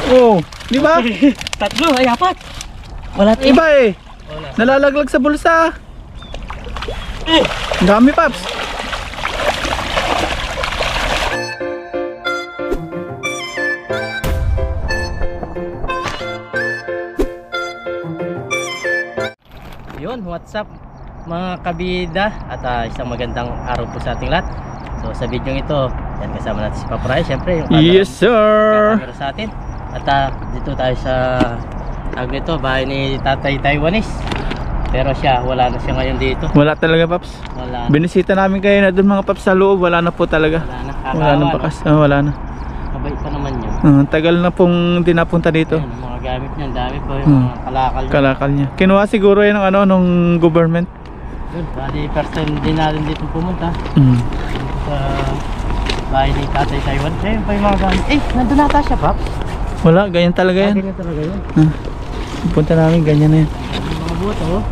Oh, di ba? Tatlo, ay apat. Wala tayo. Iba eh. Nalalaglag sa bulsa. Ang dami, Paps. Yun, what's up mga kabida. At isang magandang araw po sa ating lahat. So sa video ito, yan kasama natin si Paparay. Siyempre yung Yes sir. camera sa atin. At dito tayo sa tawag nito, bahay ni Tatay Taiwanese. Pero siya, wala na siya ngayon dito. Wala talaga, Paps. Wala na. Binisita namin kayo na doon mga Paps sa loob. Wala na po talaga. Wala na. Wala na bakas. Wala na. Mabait pa naman yun. Tagal na pong di napunta dito. Ayan, mga gamit niya, dami po yung mga kalakal niya. Kalakal niya. Kinuha siguro yan ng ano, nung government. Yun, bali first time din natin dito pumunta. Sa bahay ni Tatay Taiwan. Ayun pa yung mga gamit. Eh, nandun nata siya, Paps. Wala, ganyan talaga yan. Ganyan talaga yun. Punta namin, ganyan na yan. Yung mga buto, oh.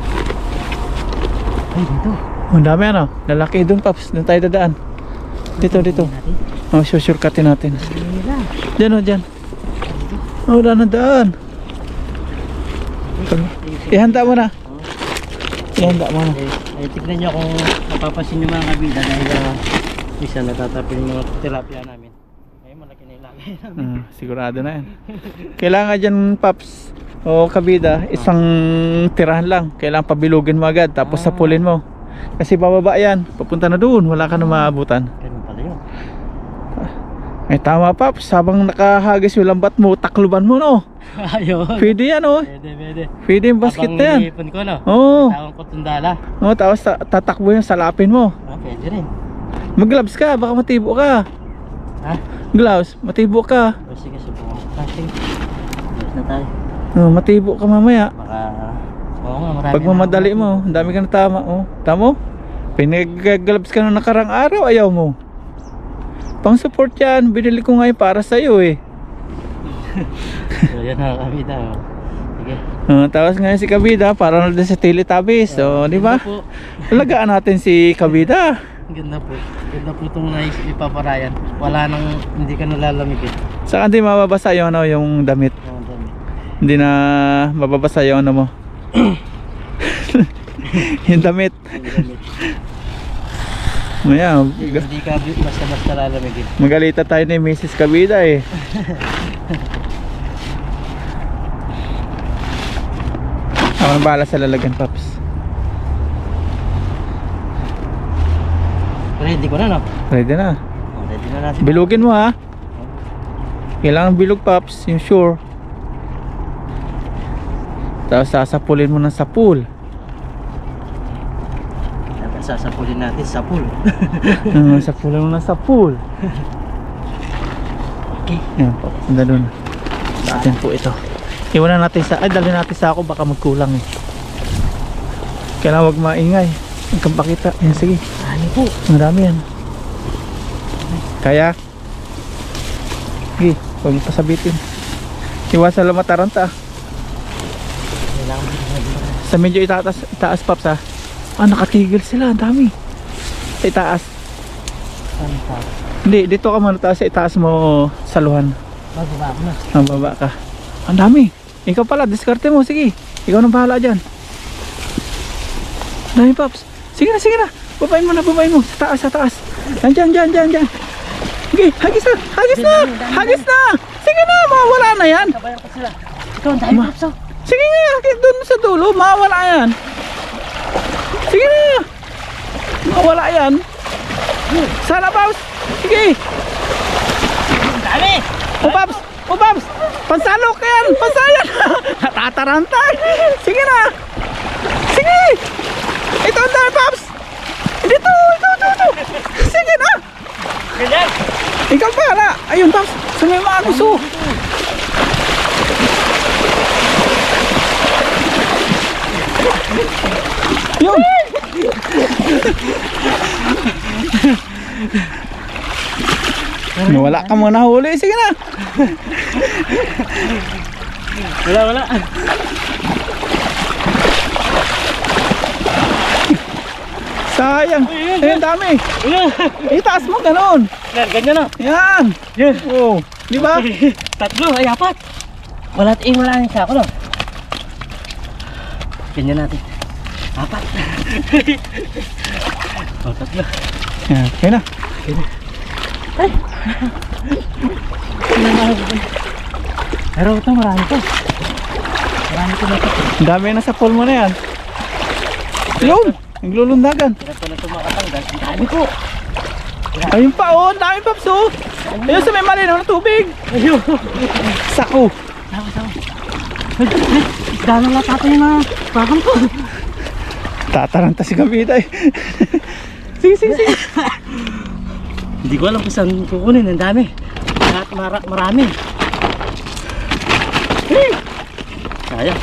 Ay, dito. Ang dami ano, lalaki doon, Paps. Doon tayo dadaan. Dito, dito. Oh, shortcutin natin. Diyan, oh, diyan. Oh, wala na daan. Ihanda mo na. Ihanda mo na. Ay, tignan nyo kung napapasin nyo mga kabida dahil isa natatapin yung mga tilapia namin. Ay, malaki na ilagay namin. Sigurado na yan. Kailangan dyan, Paps o kabida, isang tirahan lang. Kailangan pabilugin mo agad, tapos sapulin mo. Kasi bababa yan, papunta na doon, wala ka na maabutan. Ganun pala yun. Ay tama, Paps, habang nakahagis yung lambat mo, takluban mo, no? Ayun. Pwede yan, oh. Pwede. Pwede yung basket na yan. Habang iniipon ko, no? Oo. Tawang ko tundala. Oh, tapos tatakbo yung salapin mo. Pwede rin. Mag-gloves ka, baka matibo ka. Ha? Gloves, matibo ka. O sige, subukan. Sige. Yes na tayo. Oh, matibo ka mamaya. Baka, oo nga, marami. Pag mamadali mo, ang dami ka na tama, oh. Tamo? Pinag-gloves ka na nakarang araw, ayaw mo. Pang support yan, binili ko ngayon para sa'yo eh. So yan na kabida, oh. Sige. Tapos ngayon si Kabida, parang na sa Teletubbies, so di ba? Ganda po. Alagaan natin si Kabida. Ganda po. Ganda po itong ipaparayan. Wala nang, hindi ka nalalamigin. Saka hindi mababasa yung, ano, yung damit. Oo, dami. Hindi na mababasa yung ano mo. Yung damit. Ang damit. Maya, Hindi ka basta-basta lalamigin. magalita tayo ni Mrs. Kabida eh. Ako na bahala sa lalagyan, Paps. Ready ko na, no? Ready na. Oh, ready na natin. Bilugin mo ha. Kailangan bilog, Paps, yung sure. Tapos sasapulin mo ng sapul. Dapat sasapulin natin sa pool. Sapulin mo ng sapul. Okay. Yan po, ganda dun. Sa atin po ito. Iwanan natin sa, ay dali natin sa ako, baka magkulang eh. Kailangan wag maingay. Huwag kang pakita. Yan, sige. Ano po? Marami yan. Kaya? Sige, huwag mo pasabitin. Iwasan lang mataranta. Kailangan Sa medyo itaas, Paps ha. Nakatigil sila, ang dami. Sa itaas. Hindi, dito ka muna taas, sa itaas mo saluhan. Bababa ako na. Ang baba ka. Ang dami. Ikaw pala, diskarte mo, sige. Ikaw nang bahala dyan. Dami, Paps. Sige na. Babain mo na. Sa taas. Dyan. Sige, hagis na. Sige na, mawala na yan. Sabayan ko sila. Ikaw, ang dami Paps. Sige nga, doon sa dulo, mawala yan. Sige na. Mawala yan. Sana, Paps. Sige. Ang dami. O Paps, pansalo ka yan, pansayan. Natataranta. Sige na. Sige. Ito ang dami, Paps. Dito. Sige na. Ganyan. Ikaw pala. Ayun, Paps. Sa may mga gusto. Yun. Wala ka muna huli. Sige na. Wala. Sayang. Ayun, dami. Itaas mo, ganon. Ganyan na. Yan. Yan. Oh, di ba? Tatlo, ay apat. Wala yung sako no. Ganyan natin. 4. O, 3. Yan, okay na. Ay! Pero ito marami to. Marami to na ito. Ang dami na sa pool mo na yan. Yun! Naglulundagan. Pero ito na ito makatanggal. Ang dami ko. Ayun pa oh, ang dami paps oh. Ayun sa may malinaw na tubig. Ayun. Sako. Sako. Dami lang tato yung mga bakang ko. Tataranta si Kabida eh. Sige. Hindi ko alam kung saan kukunin. Ang dami. Lahat marami. Sayang.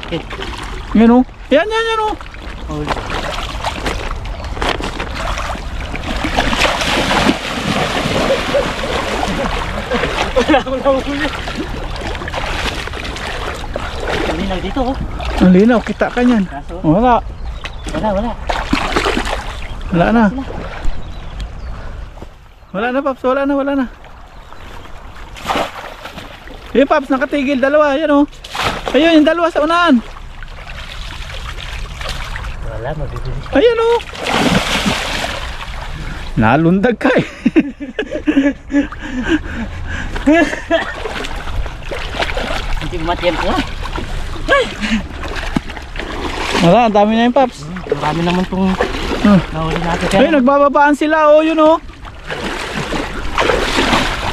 Okay. Yan oh. Yan oh. Oh. Wala akong nahuli. Linaw dito oh. Ang linaw, kita ka niyan. Kaso? Wala. Wala na. Wala na paps, wala na. Eh paps, nakatigil dalawa, yan oh. Ayun, yung dalawa sa unahan. Wala, mabibili. Ayan oh. Nalundag ka eh. Hindi matiyan ko. Wala, ang dami na yung paps. Marami naman itong nahuli natin. Ayun, nagbababaan sila oh, yun oh.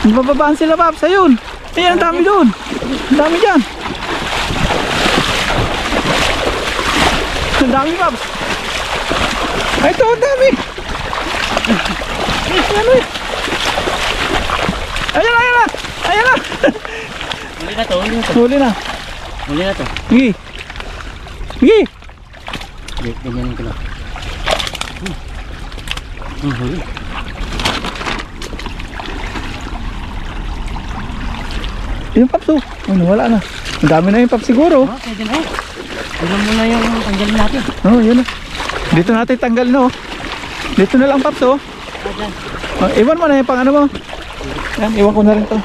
Nagbababaan sila paps, ayun. Ayun, ang dami doon. Ang dami dyan. Ang dami paps. Ay, ito, ang dami. Ano eh. Ayan na. Huli na to. Huli na. Sige. Ganyan ko lang. Huli. Yung paps oh. Ano, wala na. Ang dami na yung paps siguro. Oh, pwede na. Ilan mo na yung tanggalin natin. Oh, yun na. Dito natin tanggal no. Dito na lang paps oh. Ayan. Oh, iwan mo na yung pang ano mo. Yan, iwan ko na rin to.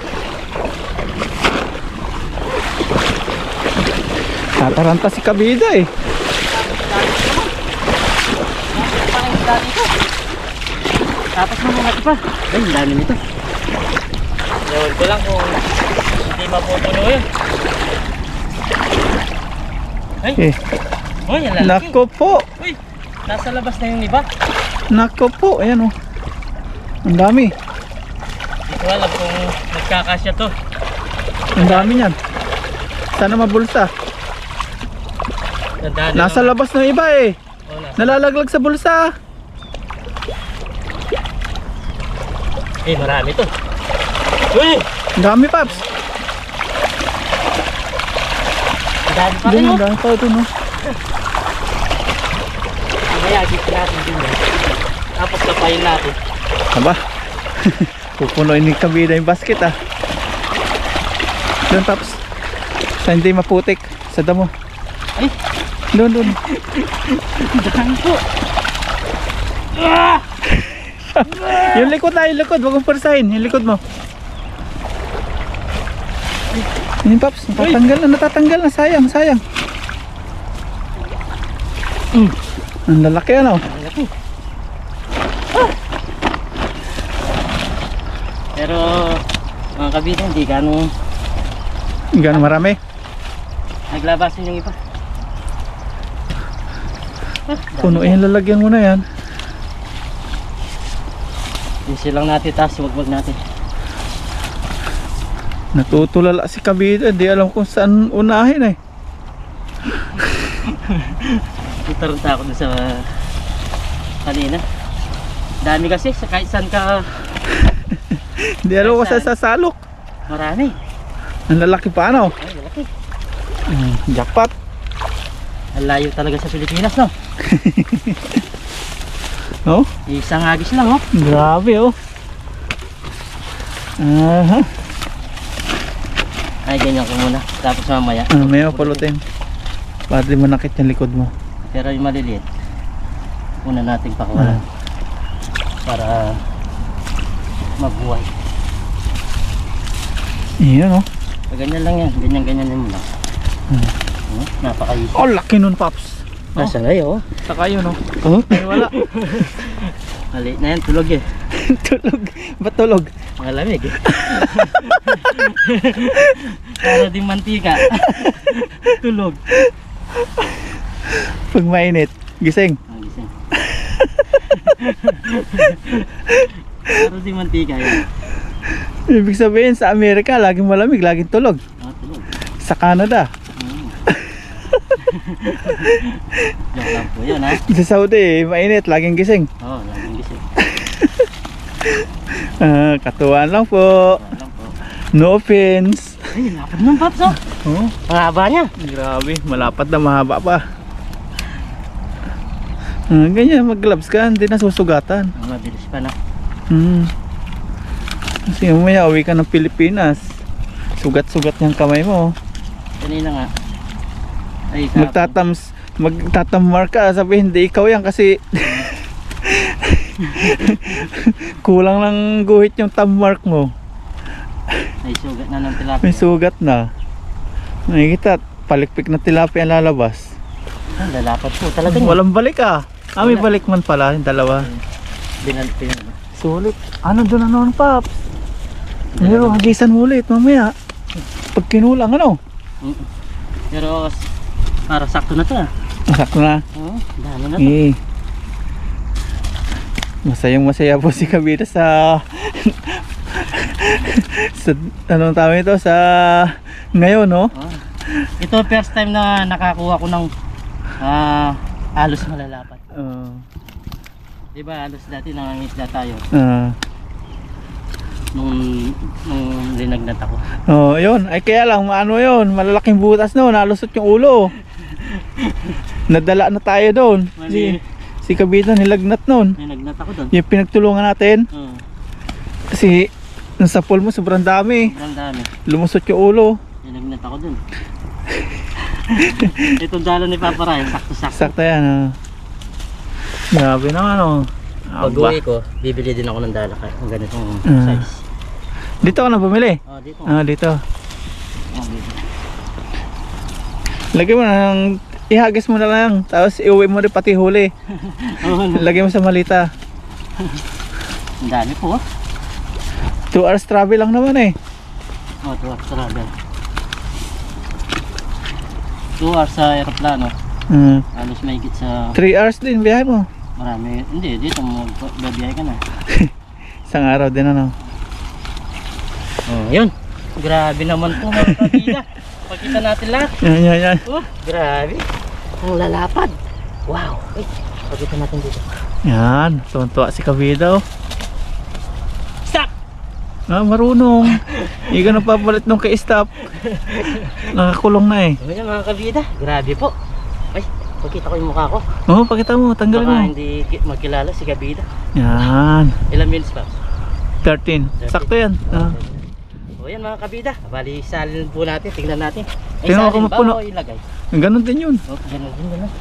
Tataranta si Kabida eh. Tapos mo mga pa. Ay, ang dami nito. Ewan ko lang kung hindi mapupuno yun. Ay, Eh, oh, yan lalaki. nako po. Uy, nasa labas na yung iba. Nako po, ayan oh. Ang dami. Hindi ko alam kung nagkakasya to. Ang dami niyan. Sana mabulsa. Tandaan Nasa naman. labas ng iba eh. Oh, nasa. Nalalaglag sa bulsa. Eh, marami to. Uy! Ang dami paps. Ang dami pa rin Diyan, oh. ang dami pa ito no. Mamaya, dito natin din yan. Tapos kapayin natin. Aba. Pupunoy ni Kabida yung basket ah. Doon paps. Sa hindi maputik. Sa damo. Ay! Doon. Dami po! Yung likod na, yung likod. Huwag mong pursahin. Yung likod mo. Yung paps. Natatanggal na. Sayang. Ang lalaki ano. Ang laki. Pero mga kabida, hindi Gano'n marami. naglabasin yung iba. Punuin, lalagyan mo na yan. Yung lang natin, tapos wag natin. Natutulala si Kabida. Hindi alam kung saan unahin eh. Tutarunta ako dun sa kanina. Dami kasi, kahit saan ka Hindi alam kung saan sasalok. marami. Ang lalaki pa ano. Ay, malaki. Jackpot. Ang layo talaga sa Pilipinas, no? Oh, Isang agis lang, oh. grabe oh. Aha. Ay, ganyan ko muna. Tapos mamaya. May pulutin. Para di manakit yung likod mo. Pero yung maliliit, una nating pakawalan. Para magbuhay. Iyan oh. Ganyan lang yan. Ganyan mo lang. Napaka-easy. Oh, laki nun, Paps. Nasa na yun, oh. Saka yun, oh. Ay, wala. Mali na yan, tulog eh. Tulog. Ba't tulog? Malamig eh. Para di mantika. Tulog. Pag mainit, gising. Ang gising. Para di mantika yan. Ibig sabihin, sa Amerika, laging malamig, laging tulog. Tulog. Sa Canada. Joke lang po yun, ha? Sa Saudi, mainit, laging gising. Oo, laging gising. Katuwaan lang po. Wala lang po. No offense. Ay, lapad ng Paps, oh. Oh, Ang haba niya. grabe, malapad na mahaba pa. Ganyan, mag-gloves ka, hindi na susugatan. Ang mabilis pa na. Kasi umaya, uwi ka ng Pilipinas. Sugat-sugat niyang kamay mo. Kanina nga. Ay, Magtatamar ka, sabi hindi ikaw yan kasi kulang lang guhit yung thumb mark mo. Ay, sugat na ng tilapia. May sugat na. Nakikita, palikpik na tilapia ang lalabas. Ang lalapad po talaga niya. Walang balik ah. May balik man pala, yung dalawa. Binalpin. Sulit. Ano doon ano, Paps? Pero hagisan mo ulit mamaya. Pag kinulang ano? Pero para sakto na to, ah. Sakto na. Oo, dami na to. Masayang masaya po si Kabida sa sa anong tawag ito sa ngayon, no? Ito first time na nakakuha ko ng halos malalapat. Diba halos dati nangangisda tayo nung linagnat ako. Yun. Ay kaya lang, ano yun, malalaking butas no, nalusot yung ulo. Nadala na tayo doon. Si Kabida nilagnat noon. Nilagnat ako doon. Yung pinagtulungan natin. Kasi nasa pool mo sobrang dami. Sobrang dami. Lumusot yung ulo. Nilagnat ako doon. Itong dala ni Papa Ryan, sakto-sakto. Sakto yan. Grabe naman oh. Pag-uwi ko, bibili din ako ng dala kahit ang ganitong size. Dito ka na bumili? Dito. Dito. Dito. Lagay mo na ng ihagis mo na lang. Tapos iuwi mo rin pati huli. Lagay mo sa malita. Ang dami po. 2 hours travel lang naman eh. 2 hours travel. 2 hours sa aeroplano. Halos may higit sa 3 hours din biyahe mo. marami. Hindi, dito magbabiyahe ka na. Isang araw din ano. Yun. Grabe naman po mga kabida. Pakita natin lahat. Yan. Grabe. Ang lalapad. Wow. Pakita natin dito. Yan. Tuwan-tuwa si Kabida oh. Stop! Marunong. Hindi ka napapalit nung kay-stop. Nakakulong na eh. Yan mga kabida. Grabe po. Ay, pakita ko yung mukha ko. Pakita mo. Tanggalin mo. Baka hindi magkilala si Kabida. Yan. Ilang minutes pa? 13. Sakto yan. O yan mga kabida. Bali, salin po natin. Tingnan natin. Ay, Tingnan ko salin mapuno. ba o ilagay? Ganon din yun. Ganun din gano'n.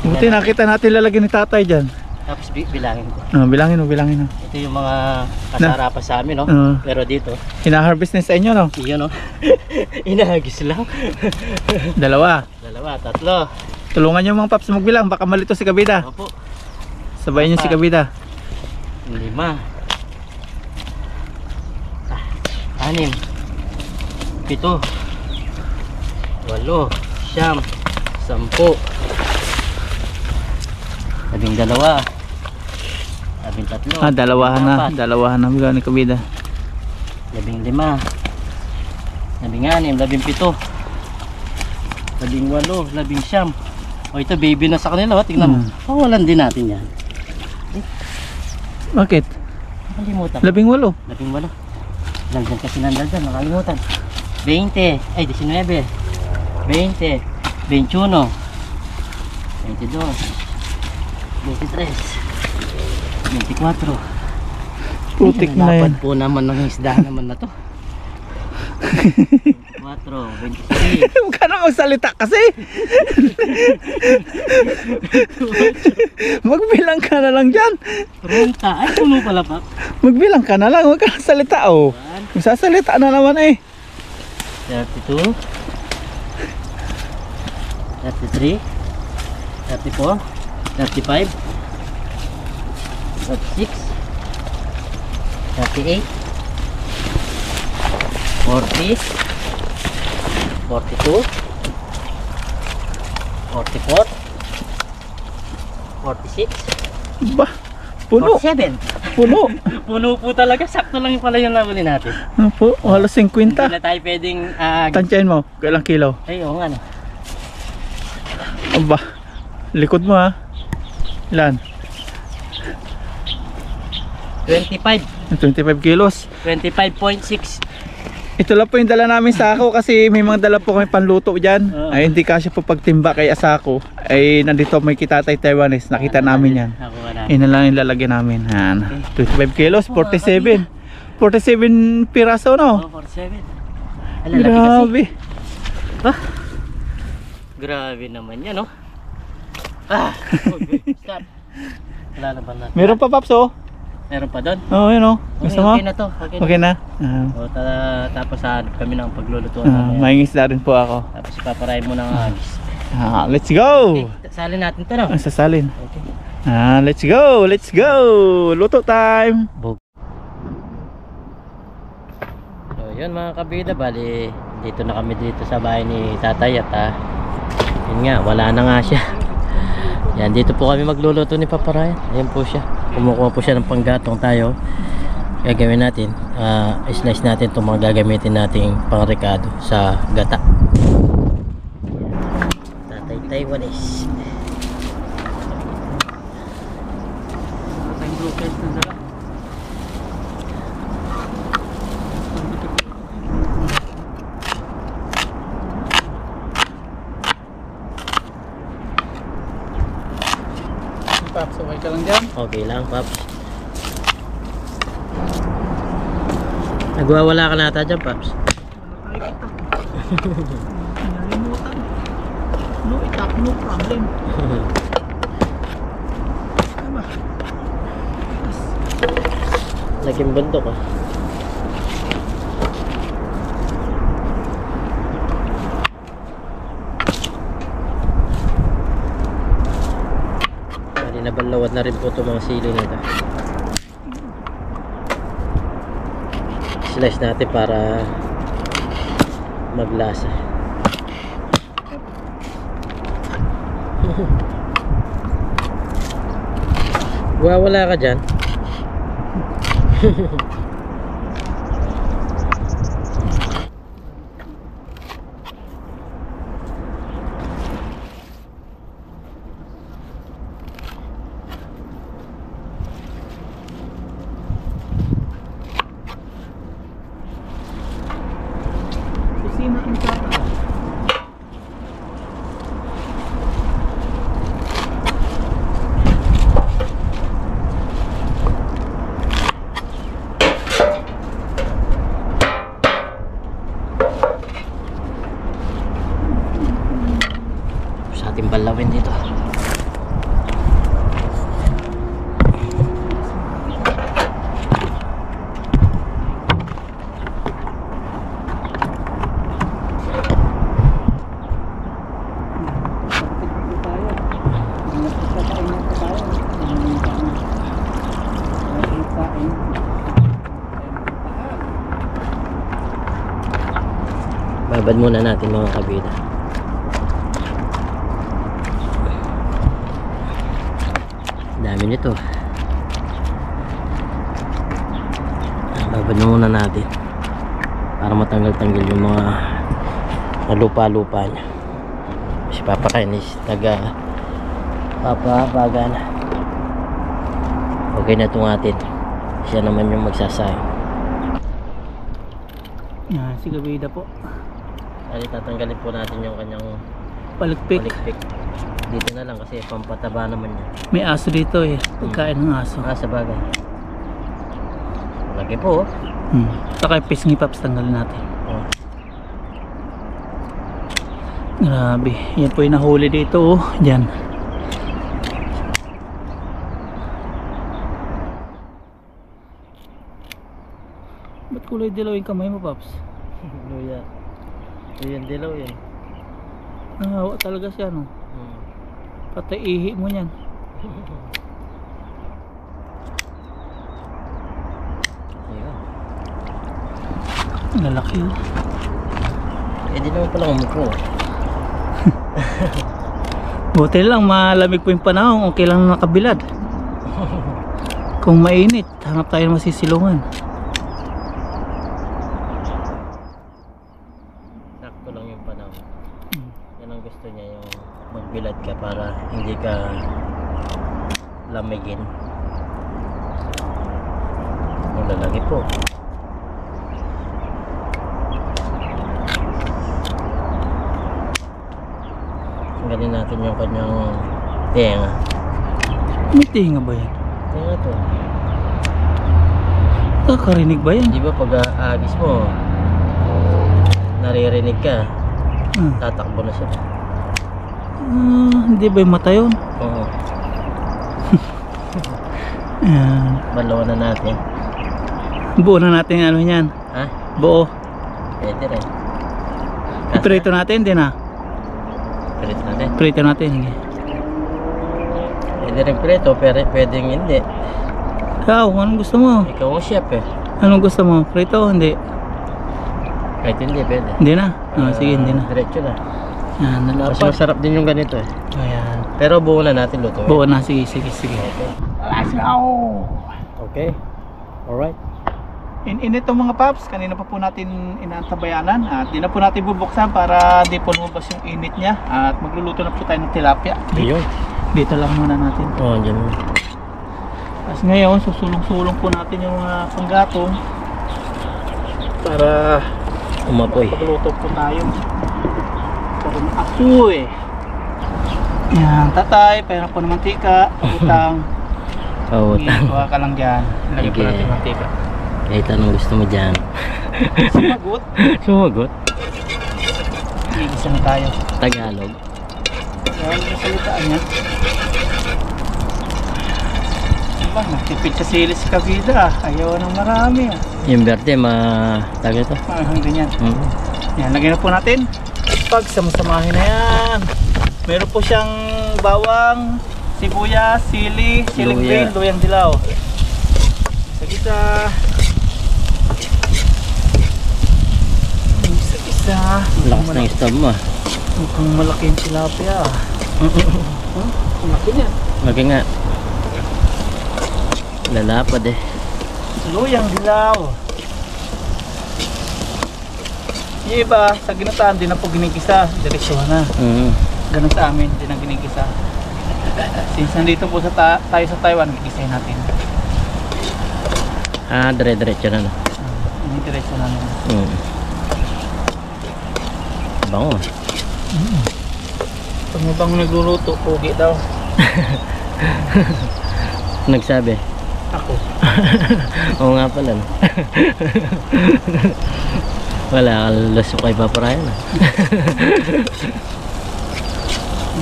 Buti nakita natin lalagyan ni tatay dyan. Tapos bilangin ko. Bilangin mo. Ito yung mga kasarapan sa amin, no? Pero dito, Hina-harvest na sa inyo, no? iyon, no? Inahagis lang. Dalawa. 2, 3. Tulungan nyo mga paps magbilang. Baka malito si Kabida. Opo. Sabayin nyo si Kabida. 5. 6. 7. 8. 9. 10. 11. 13. Dalawahan na. Dalawahan na mga ni Kabida. 15. 16. 17. 18. 19. O ito baby na sa kanila, tingnan mo. Pawalan din natin yan. Bakit? Nakalimutan. 18. 18. Nandyan kasi nandyan, nakalimutan. 20. Ay, 19. 20. 21. 22. 23. 24. Putik na yan. Dapat po naman ng isda naman na to. 24. 23. Huwag ka na magsalita kasi. Magbilang ka na lang dyan. 30. Ay, puno pala pa. Magbilang ka na lang. Huwag ka na salita oh. 1, Sasalita na naman eh. 32, 33, 34, 35, 36, 38, 40, 42, 44, 46, Ba, puno. 47. Puno. Puno po talaga. Sakto lang pala yung nahuli natin. Ano po? Halos Hindi 50. na tayo pwedeng Tansyahin mo. Kailang kilo? ay, oo nga no. Aba. Likod mo ha. Ilan? 25. 25 kilos. 25.6. Ito lang po yung dala namin sako kasi may mga dala po kami panluto dyan. Oo. Ay hindi kasi po pagtimba kay asako. Ay nandito may kitatay Taiwanese. Nakita namin yan. Ako wala. Yun na lang yung lalagyan namin. Yan. 25 kilos, 47. 47 piraso no? Oh, 47. Alalaki kasi. Grabe. Ah. Grabe naman yan, no? Ah! Okay, stop. Wala na ba natin? Meron pa Paps oh. Meron pa doon? Oo yun oh. Okay, Gusto mo? okay na to. Okay, Okay na. na? O, tapos kami ng paglulutuan namin. Mangingisda rin po ako. Tapos ipaparayin mo ng agis. Let's go! Okay, salin natin to, no? Ang sasalin. Okay. Let's go! Let's go! Luto time! So yun mga kabida, bali dito na kami dito sa bahay ni tatay at yun nga, wala na nga siya. Yan, dito po kami magluluto ni Papa Ryan. Ayan po siya, kumukuha po siya ng panggatong tayo. Gagawin natin, slice natin itong mga gagamitin nating pangrekado sa gata. Tatay Taiwanese. Paps, okay ka lang dyan? Okay lang, Paps. Nagwawala ka na ata dyan, Paps. Nalimutan. No itap, no problem. Tama. Naging bundok ah. Nabalawad na rin po itong mga sili nito. Slice natin para maglasa. Wala ka dyan. Kusina ang tata. Sa ating balawin dito. Babad muna natin mga kabida. Dami nito. Babad muna natin para matanggal-tanggal yung mga lupa-lupa niya. Si Papa Kainis papabaga na. Okay na itong atin. Siya naman yung magsasayang. Si Gabida po. Ay, tatanggalin po natin yung kanyang Palikpik. palikpik. Dito na lang kasi pampataba naman niya. May aso dito eh. Pagkain ng aso. Sa bagay. Lagi po. Saka yung pisngi Paps tanggalin natin. Oh. Grabe. Yan po yung nahuli dito oh. Diyan. Ba't kulay dilaw yung kamay mo, Paps? Luya. Luya dilaw yan. Nangawa talaga siya, no? Patay ihi mo yan. Ayun. Lalaki, oh. Eh di naman pala umupo. Buti lang, malamig po yung panahon. Okay lang nakabilad. Kung mainit, hanap tayo ng masisilungan. Sakto lang yung panahon. Yan ang gusto niya, yung magbilad ka para hindi ka lamigin. Ang lalaki po. Tanggalin natin yung kanyang tenga. May tinga ba yan? Tenga to. Nakakarinig ba yan? Di ba pag aagis mo, naririnig ka, Ah. tatakbo na siya. Hindi ba yung mata yun? Oo. Ayan. Balawan na natin. Buo na natin yung ano yan. Ha? Buo. Pwede rin. Prito natin din, ha? Prito natin. Prito natin. Sige. Pwede rin prito, pero pwedeng hindi. Ikaw, anong gusto mo? Ikaw ang chef eh. Anong gusto mo? Prito o hindi? Kahit hindi, pwede. Hindi na? Sige, hindi na. Diretso na. Yan, Mas nalapat. masarap din yung ganito eh. Ayan. Pero buo na natin luto. Buo na. Sige, sige, sige. Okay. Let's go! Okay. Alright. Init itong mga paps, kanina pa po natin inaantabayanan at di na po natin bubuksan para di po lumabas yung init niya at magluluto na po tayo ng tilapia. Ayun. Dito lang muna natin. Oh, andyan mo. Tapos ngayon, susulong-sulong po natin yung mga panggatong para Umapoy. pagluto po tayo. Para maapoy. Yan, tatay, pera po ng mantika, utang. Oo. Kuha ka lang dyan. Lagyan po Sige. natin mantika. Kahit anong gusto mo dyan. Sumagot. Sumagot. Igisa na tayo. Tagalog. Yan ang salitaan niya. Diba, nagtipid sa sili si Kabida. Ayaw ng marami. Yung berde, tagal ito. Ganyan. Mm. Yan, lagyan na po natin. Pag samasamahin na yan. Meron po siyang bawang, sibuyas, sili, siling Luya. green, luyang dilaw. Isa-isa. Isa-isa. Lakas ng stove mo. Mukhang malaki yung tilapia. Malaki niya. Lagi nga. Lalapad eh. Luyang dilaw. Yung iba, sa ginataan, di na po ginigisa. Direksyon na. Mm. Ganun sa amin, di na ginigisa. Since nandito po tayo sa Taiwan, gigisahin natin. Dire-diretso na. Hindi direksyon na naman. Mm. Bango. Pag mo bang nagluluto, pugi daw. Nagsabi. Ako. Oo nga pala. No? Wala, lusok kay Papa Ryan.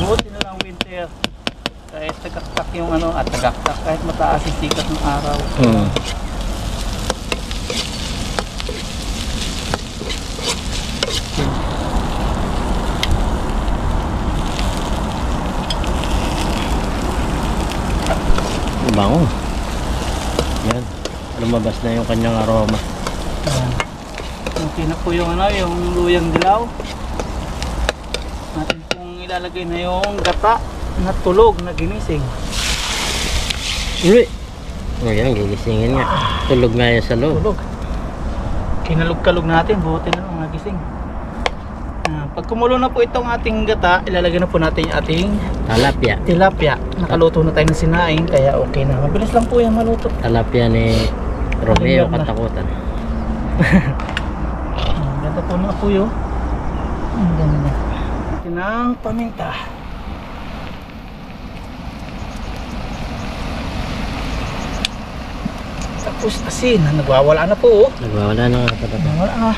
Buti na lang winter. Kahit tagaktak yung ano, at tagaktak. Kahit mataas yung sikat ng araw. Mm. Bango. Yan. Lumabas na yung kanyang aroma. Ayan. Okay na po yung ano, yung luyang dilaw. Natin pong ilalagay na yung gata na tulog na ginising. Uli! O yan, gigisingin nga. Tulog nga yan sa loob. Tulog. Kinalog-kalog natin, buti na lang nagising. Pag kumulo na po itong ating gata, ilalagay na po natin yung ating Talapia. tilapia. Nakaluto na tayo ng sinaing, kaya okay na. Mabilis lang po yan maluto. Talapia ni Romeo Aling Katakutan. Ganda po mga puyo. Ang ganda. Atin ang paminta. Tapos asin, nagwawala na po. Nagwawala na nga talaga. Nagwawala na.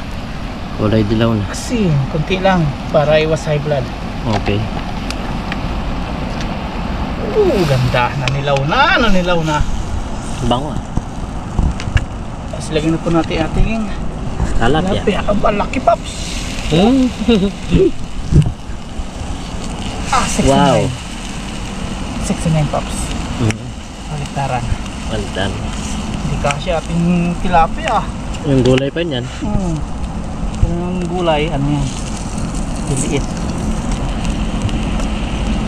Kulay dilaw na. Asin, konti lang para iwas high blood. Okay. Ganda. Nanilaw na. Bango ah. Tapos lagyan na po natin ating Talapia. tilapia. Ang malaki, Paps. Hmm? 69. Wow. 69, Paps. Baliktaran. Palitan. Hindi kasi ating tilapia. Yung gulay pa niyan. Yung gulay, ano yan? Liliit.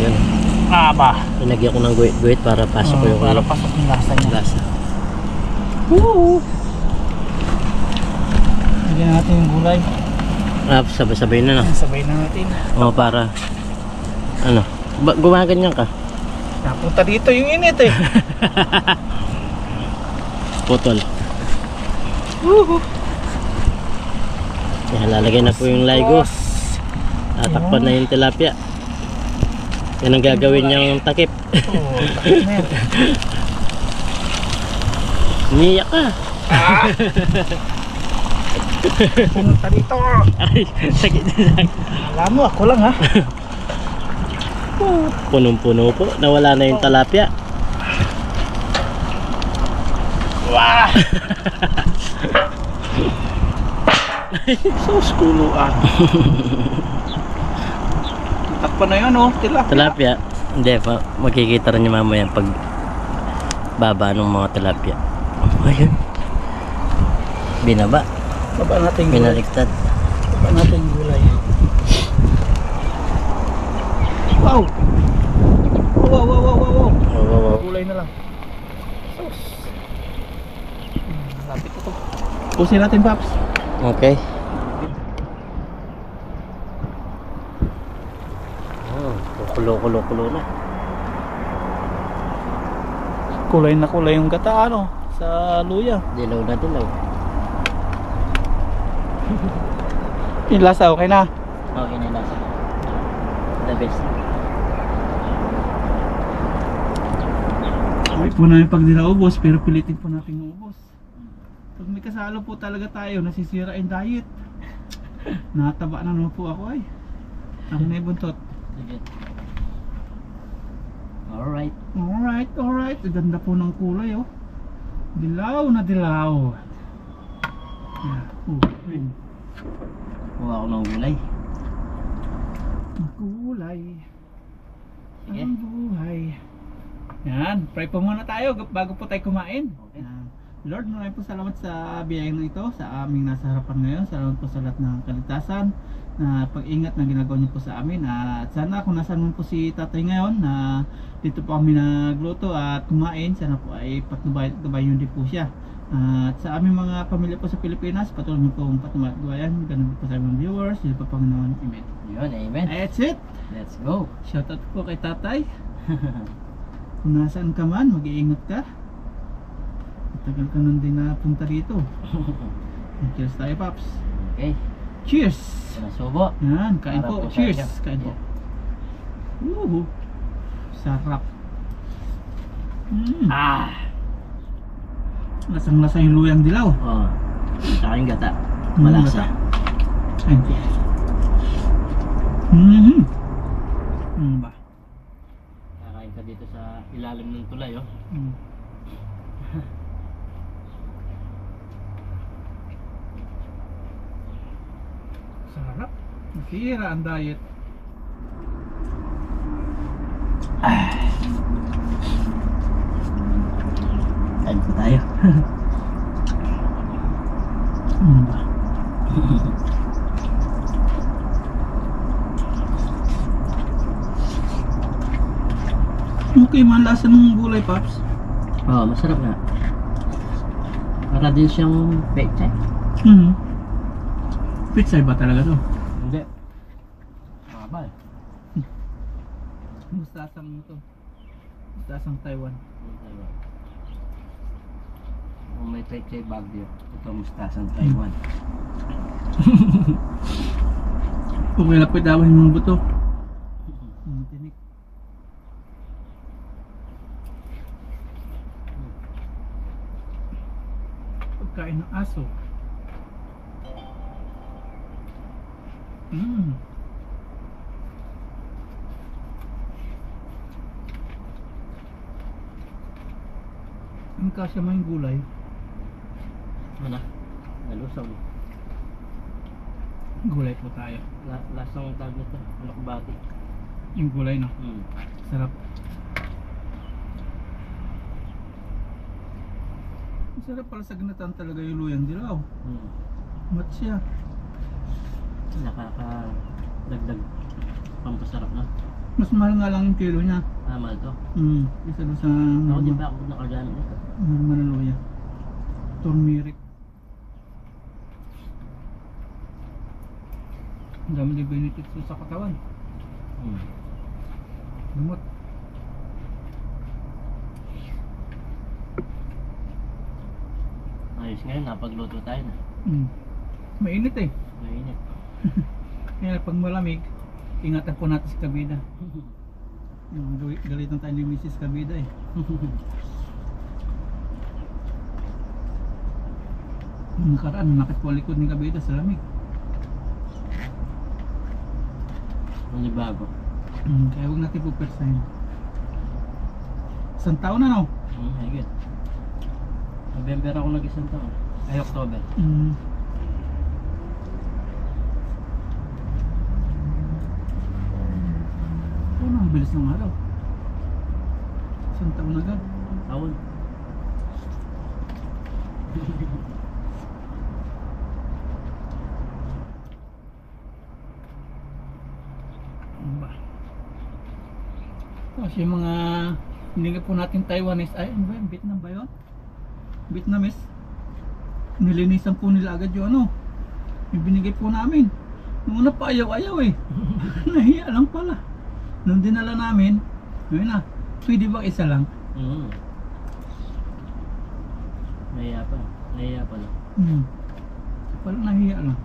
Yan. Ba? Pinagyan ko ng guhit para pasok ko yung para pasok yung lasa niya. lasa. Lagyan natin yung gulay. Sabay-sabay na, no? Sabay na natin. O, para ano? Gumaganyan ka? Napunta dito yung init eh. Putol. Yan, lalagay na po yung laygos. Tatakpan na yung tilapia. Yan ang gagawin niyang takip. Takip na yan. Umiyak ka. Pumunta dito. Ay, sakit na. Alam mo, ako lang ha. Punong-puno po. Nawala na yung tilapia. Wah! Sus, kuluan. Takpan na yan oh, tilapia. Tilapia. Hindi pa. Makikita rin niyo mamaya pag baba ng mga tilapia. Ayun. Binaba. Baba natin yung gulay. Binaliktad. Baba natin yung gulay. Wow! Wow! Oh. Gulay na lang. Sus. Lapit ito. Pusin natin, Paps. Okay. Kulo na. Kulay na kulay yung gata ano sa luya. Dilaw na dilaw. Yung lasa okay na. Okay na lasa. The best. Hindi po namin pag dinaubos pero pilitin po natin ubos. Pag may kasalo po talaga tayo nasisira yung diet. Nataba na naman po ako ay. Ako na yung buntot. Sige. Alright. Alright. Ang ganda po ng kulay oh. Dilaw na dilaw. Kuha ako ng gulay. Ang kulay. Sige. Ang buhay. Yan, pray po muna tayo bago po tayo kumain. Okay. Lord, maraming po salamat sa biyayang na ito sa aming nasa harapan ngayon. Salamat po sa lahat ng kaligtasan na pag-ingat na ginagawa niyo po sa amin. At sana kung nasaan man po si tatay ngayon na dito po kami nagluto at kumain, sana po ay patnubayan din po siya. At sa aming mga pamilya po sa Pilipinas, patuloy niyo pong patnubayan. Ganun po sa aming viewers. Yun po Panginoon. Amen. Yun, amen. That's it. Let's go. Shoutout po kay tatay. Kung nasaan ka man, mag-iingat ka. Matagal ka nang din napunta dito. Cheers tayo, Paps. Okay. Cheers! Sinasubo. Yan, kain Para po. po Cheers! tayo. Kain po. Sarap. Lasang-lasa yung luyang dilaw. Oh. Saka yung gata. Malasa. Kain po. Ba? Kakain ka dito sa ilalim ng tulay, oh. Sarap. Masira ang diet. Kain po tayo. Ba? Okay man, lasa ng gulay, Paps. Oh, masarap nga. Para din siyang pechay. Pizza ba talaga to? Hindi. Mabal. Mustasang ito. Mustasang Taiwan. Kung may pechay Baguio, ito mustasang Taiwan. Kung may lapit daw yung buto. Tinik. Pagkain ng aso. Ang kasya mo yung gulay. Ano? Nalusaw. Gulay po tayo. Lasang tawag nito. Alokbati. Yung gulay, no? Sarap. Sarap pala sa ginataan talaga yung luyang dilaw. Mat siya. Nakaka-dagdag pampasarap na. Mas mahal nga lang yung kilo niya. Mahal to. Isa doon sa Ako di ba ako nakagamit nito? normal na luya. Turmeric. Ang dami din benefits sa katawan. Lumot. Ayos ngayon, napagluto tayo na. Mainit eh. Mainit. Kaya pag malamig, ingatan po natin si Kabida. Yung galitan tayo ni Mrs. Kabida eh. Yung nakaraan, nakit po likod ni Kabida sa lamig. Hindi bago. Kaya huwag natin po persahin. Isang taon na, no? Higit. November ako nag-isang taon. Ay, October. Ano, ang bilis ng araw. Isang taon agad. Taon. Ano ba? Kasi yung mga binigay po natin Taiwanese, ay ano ba yun? Vietnam ba yun? Vietnamese. Nilinisan po nila agad yung ano, yung binigay po namin. Nung una pa ayaw-ayaw eh. Nahiya lang pala. Nung dinala namin, yun na, pwede ba isa lang? Nahiya pa. Nahiya pala. Parang nahiya lang.